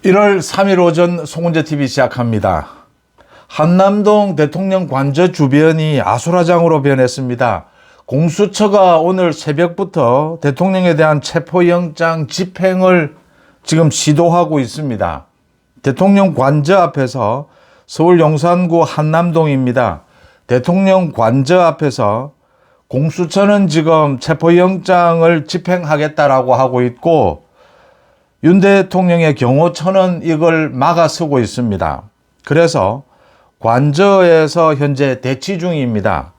1월 3일 오전 송은재TV 시작합니다. 한남동 대통령 관저 주변이 아수라장으로 변했습니다. 공수처가 오늘 새벽부터 대통령에 대한 체포영장 집행을 지금 시도하고 있습니다. 대통령 관저 앞에서 서울 용산구 한남동입니다. 대통령 관저 앞에서 공수처는 지금 체포영장을 집행하겠다라고 하고 있고 윤 대통령의 경호처는 이걸 막아서고 있습니다. 그래서 관저에서 현재 대치 중입니다.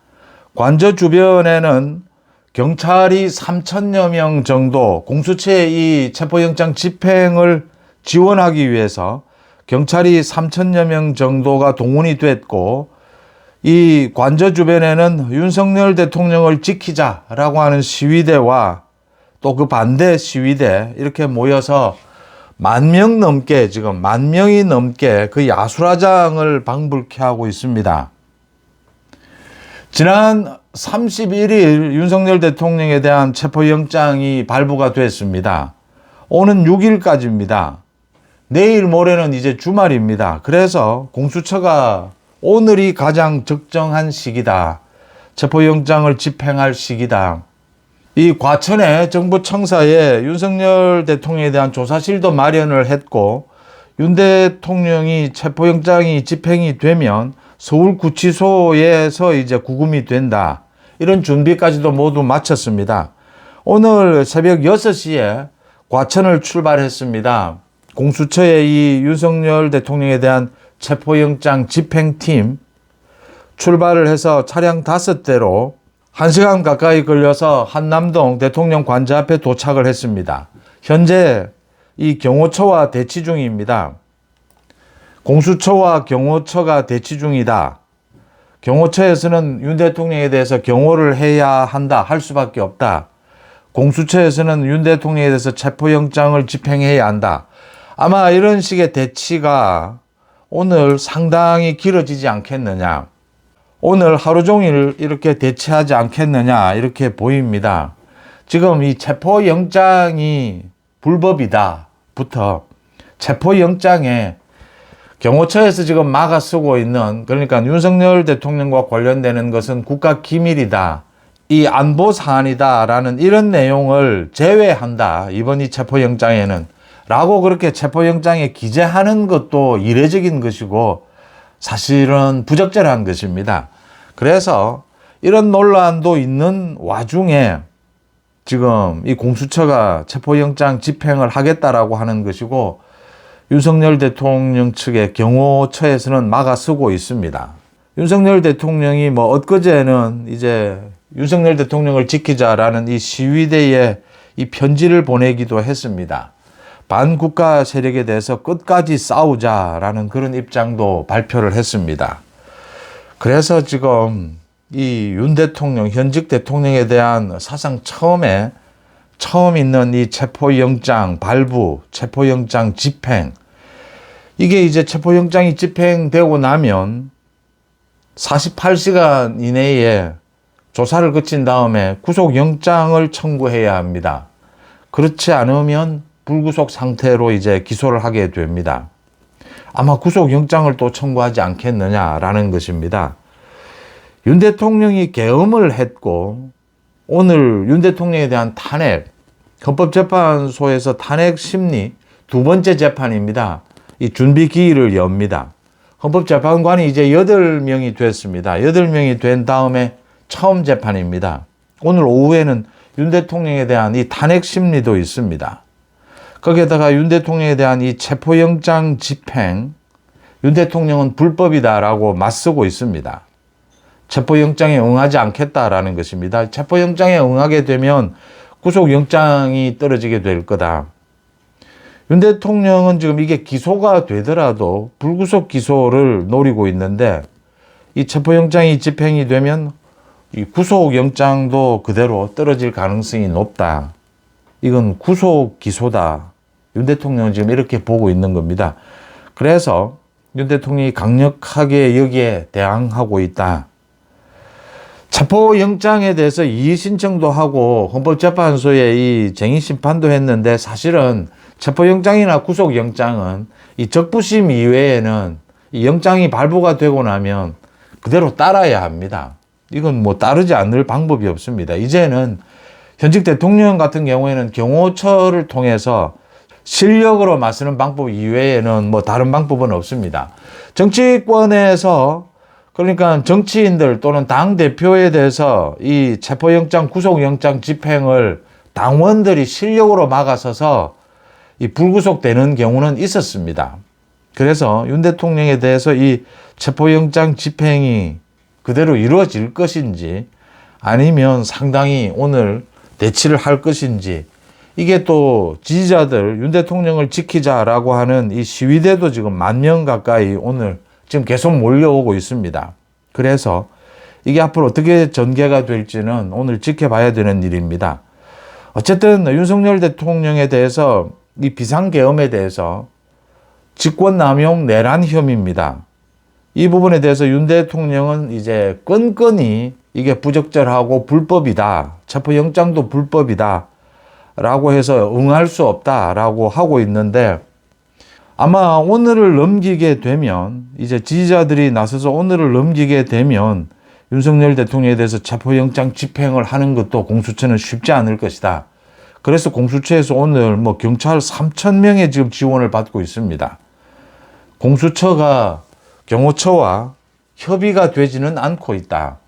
관저 주변에는 경찰이 3,000여 명 정도 공수처의 이 체포영장 집행을 지원하기 위해서 경찰이 3,000여 명 정도가 동원이 됐고, 이 관저 주변에는 윤석열 대통령을 지키자라고 하는 시위대와 또 그 반대 시위대 이렇게 모여서 만 명이 넘게 그 아수라장을 방불케 하고 있습니다. 지난 31일 윤석열 대통령에 대한 체포영장이 발부가 됐습니다. 오는 6일까지입니다. 내일 모레는 이제 주말입니다. 그래서 공수처가 오늘이 가장 적정한 시기다. 체포영장을 집행할 시기다. 이 과천의 정부 청사에 윤석열 대통령에 대한 조사실도 마련을 했고, 윤 대통령이 체포영장이 집행이 되면 서울구치소에서 이제 구금이 된다. 이런 준비까지도 모두 마쳤습니다. 오늘 새벽 6시에 과천을 출발했습니다. 공수처의 이 윤석열 대통령에 대한 체포영장 집행팀 출발을 해서 차량 5대로 1시간 가까이 걸려서 한남동 대통령 관저 앞에 도착을 했습니다. 현재 이 경호처와 대치 중입니다. 공수처와 경호처가 대치 중이다. 경호처에서는 윤 대통령에 대해서 경호를 해야 한다, 할 수밖에 없다. 공수처에서는 윤 대통령에 대해서 체포영장을 집행해야 한다. 아마 이런 식의 대치가 오늘 상당히 길어지지 않겠느냐. 오늘 하루 종일 이렇게 대치하지 않겠느냐 이렇게 보입니다. 지금 이 체포영장이 불법이다부터 체포영장에 경호처에서 지금 막아쓰고 있는, 그러니까 윤석열 대통령과 관련되는 것은 국가기밀이다, 이 안보사안이다라는 이런 내용을 제외한다, 이번 이 체포영장에는 라고 그렇게 체포영장에 기재하는 것도 이례적인 것이고 사실은 부적절한 것입니다. 그래서 이런 논란도 있는 와중에 지금 이 공수처가 체포영장 집행을 하겠다라고 하는 것이고, 윤석열 대통령 측의 경호처에서는 막아서고 있습니다. 윤석열 대통령이 엊그제는 이제 윤석열 대통령을 지키자라는 이 시위대에 이 편지를 보내기도 했습니다. 반국가 세력에 대해서 끝까지 싸우자라는 그런 입장도 발표를 했습니다. 그래서 지금 이 윤 대통령, 현직 대통령에 대한 사상 처음 있는 이 체포영장 발부, 체포영장 집행, 이게 이제 체포영장이 집행되고 나면 48시간 이내에 조사를 거친 다음에 구속영장을 청구해야 합니다. 그렇지 않으면 불구속 상태로 이제 기소를 하게 됩니다. 아마 구속영장을 또 청구하지 않겠느냐라는 것입니다. 윤 대통령이 계엄을 했고, 오늘 윤 대통령에 대한 탄핵, 헌법재판소에서 탄핵 심리 두 번째 재판입니다. 이 준비 기일을 엽니다. 헌법재판관이 이제 8명이 됐습니다. 8명이 된 다음에 처음 재판입니다. 오늘 오후에는 윤 대통령에 대한 이 탄핵 심리도 있습니다. 거기에다가 윤 대통령에 대한 이 체포영장 집행, 윤 대통령은 불법이다라고 맞서고 있습니다. 체포영장에 응하지 않겠다라는 것입니다. 체포영장에 응하게 되면 구속영장이 떨어지게 될 거다. 윤 대통령은 지금 이게 기소가 되더라도 불구속 기소를 노리고 있는데, 이 체포영장이 집행이 되면 이 구속영장도 그대로 떨어질 가능성이 높다. 이건 구속 기소다. 윤 대통령은 지금 이렇게 보고 있는 겁니다. 그래서 윤 대통령이 강력하게 여기에 대항하고 있다. 체포영장에 대해서 이의 신청도 하고 헌법재판소에 이 쟁의 심판도 했는데, 사실은 체포영장이나 구속영장은 이 적부심 이외에는 이 영장이 발부가 되고 나면 그대로 따라야 합니다. 이건 뭐 따르지 않을 방법이 없습니다. 이제는 현직 대통령 같은 경우에는 경호처를 통해서 실력으로 맞서는 방법 이외에는 뭐 다른 방법은 없습니다. 정치권에서 그러니까 정치인들 또는 당대표에 대해서 이 체포영장, 구속영장 집행을 당원들이 실력으로 막아서서 이 불구속되는 경우는 있었습니다. 그래서 윤 대통령에 대해서 이 체포영장 집행이 그대로 이루어질 것인지 아니면 상당히 오늘 대치를 할 것인지 이게 또 지지자들 윤 대통령을 지키자라고 하는 이 시위대도 지금 10,000명 가까이 오늘 지금 계속 몰려오고 있습니다. 그래서 이게 앞으로 어떻게 전개가 될지는 오늘 지켜봐야 되는 일입니다. 어쨌든 윤석열 대통령에 대해서 이 비상계엄에 대해서 직권남용 내란 혐의입니다. 이 부분에 대해서 윤 대통령은 이제 끈끈이 이게 부적절하고 불법이다. 체포영장도 불법이다. 라고 해서 응할 수 없다라고 하고 있는데 아마 오늘을 넘기게 되면 이제 지지자들이 나서서 오늘을 넘기게 되면 윤석열 대통령에 대해서 체포영장 집행을 하는 것도 공수처는 쉽지 않을 것이다. 그래서 공수처에서 오늘 뭐 경찰 3,000명의 지금 지원을 받고 있습니다. 공수처가 경호처와 협의가 되지는 않고 있다.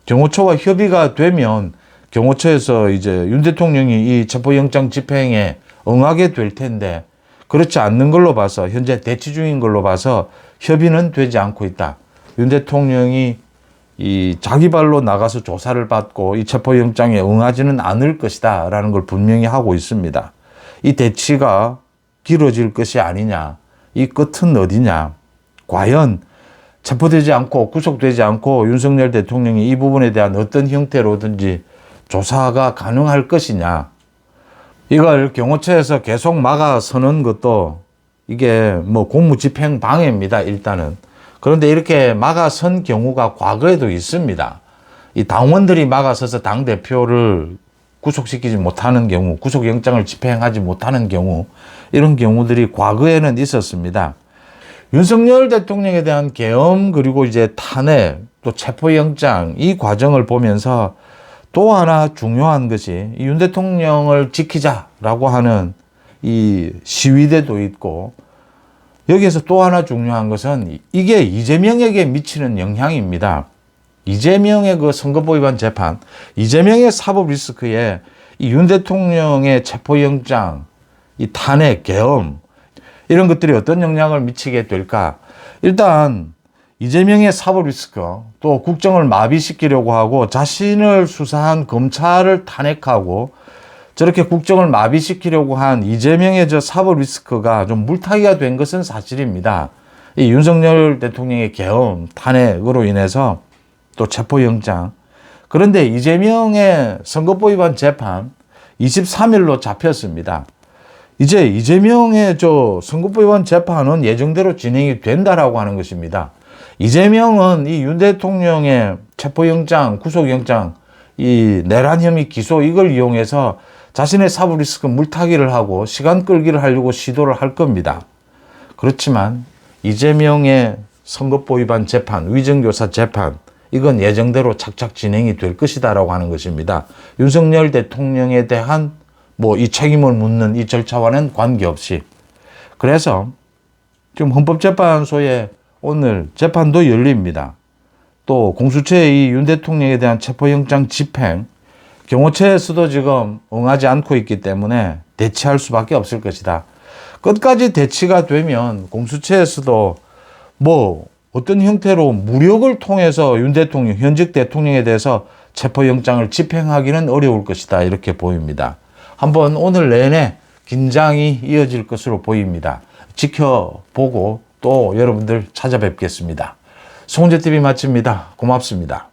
경호처와 협의가 되면 경호처에서 이제 윤 대통령이 이 체포영장 집행에 응하게 될 텐데 그렇지 않는 걸로 봐서 현재 대치 중인 걸로 봐서 협의는 되지 않고 있다. 윤 대통령이 이 자기 발로 나가서 조사를 받고 이 체포영장에 응하지는 않을 것이다 라는 걸 분명히 하고 있습니다. 이 대치가 길어질 것이 아니냐. 이 끝은 어디냐. 과연 체포되지 않고 구속되지 않고 윤석열 대통령이 이 부분에 대한 어떤 형태로든지 조사가 가능할 것이냐. 이걸 경호처에서 계속 막아서는 것도 이게 뭐 공무집행 방해입니다. 일단은. 그런데 이렇게 막아선 경우가 과거에도 있습니다. 이 당원들이 막아서서 당대표를 구속시키지 못하는 경우, 구속영장을 집행하지 못하는 경우, 이런 경우들이 과거에는 있었습니다. 윤석열 대통령에 대한 계엄 그리고 이제 탄핵 또 체포영장 이 과정을 보면서 또 하나 중요한 것이 윤 대통령을 지키자라고 하는 이 시위대도 있고 여기에서 또 하나 중요한 것은 이게 이재명에게 미치는 영향입니다. 이재명의 그 선거법 위반 재판, 이재명의 사법 리스크에 이 윤 대통령의 체포영장, 이 탄핵, 계엄 이런 것들이 어떤 영향을 미치게 될까? 일단 이재명의 사법 리스크, 또 국정을 마비시키려고 하고 자신을 수사한 검찰을 탄핵하고 저렇게 국정을 마비시키려고 한 이재명의 저 사법 리스크가 좀 물타기가 된 것은 사실입니다. 이 윤석열 대통령의 계엄, 탄핵으로 인해서 또 체포영장. 그런데 이재명의 선거법 위반 재판 23일로 잡혔습니다. 이제 이재명의 저 선거법 위반 재판은 예정대로 진행이 된다라고 하는 것입니다. 이재명은 이 윤 대통령의 체포영장, 구속영장, 이 내란 혐의 기소 이걸 이용해서 자신의 사법 리스크 물타기를 하고 시간 끌기를 하려고 시도를 할 겁니다. 그렇지만 이재명의 선거법 위반 재판, 위정교사 재판 이건 예정대로 착착 진행이 될 것이다라고 하는 것입니다. 윤석열 대통령에 대한 뭐 이 책임을 묻는 이 절차와는 관계없이. 그래서 지금 헌법재판소에 오늘 재판도 열립니다. 또 공수처의 이 윤 대통령에 대한 체포영장 집행, 경호처에서도 지금 응하지 않고 있기 때문에 대치할 수밖에 없을 것이다. 끝까지 대치가 되면 공수처에서도 뭐 어떤 형태로 무력을 통해서 윤 대통령, 현직 대통령에 대해서 체포영장을 집행하기는 어려울 것이다. 이렇게 보입니다. 한번 오늘 내내 긴장이 이어질 것으로 보입니다. 지켜보고 또 여러분들 찾아뵙겠습니다. 송재TV 마칩니다. 고맙습니다.